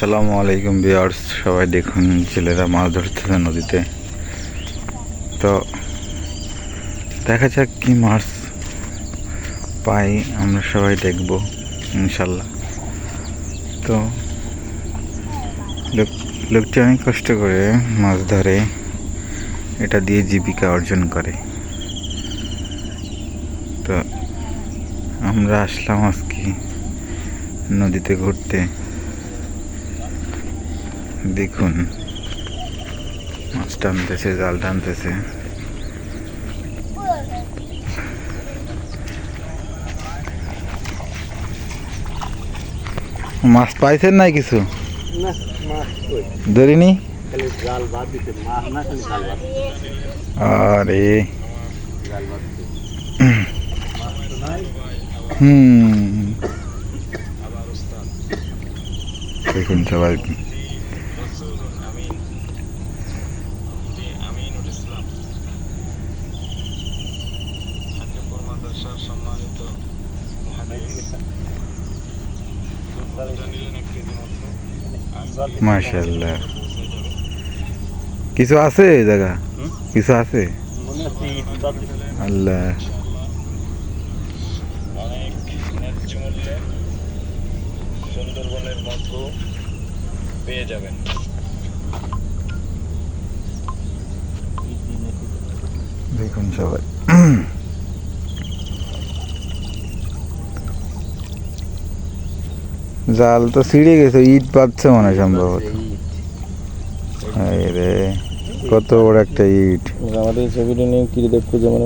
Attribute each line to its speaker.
Speaker 1: আসসালামু আলাইকুম ভিউয়ার্স, সবাই দেখুন ছেলেরা মাছ ধরতেছে নদীতে। তো দেখা যাক কি মাছ পাই, আমরা সবাই দেখব ইনশাল্লাহ। তো লোকটি অনেক কষ্ট করে মাছ ধরে, এটা দিয়ে জীবিকা অর্জন করে। তো আমরা আসলাম আজকে নদীতে ঘুরতে। দেখুন মাছ টানতেছে, জাল টানতেছে। মাছ পাইছেন নাই কিছু? ধরিনি। আরে দেখুন সবাই। মাশাআল্লাহ, কিছু আছে জায়গা, কিছু আছে আল্লাহ।
Speaker 2: অনেক ন্যায্য মূল্যে সুন্দরবনের মধু পেয়ে যাবেন।
Speaker 1: দেখুন সবাই। জাল তো ছিঁড়ে গেছে, ইট পাচ্ছে মনে হয় সম্ভবত। রে কত বড় একটা ইট।
Speaker 2: আমাদের ছবিটা নিয়ে কি দেখবো যেমন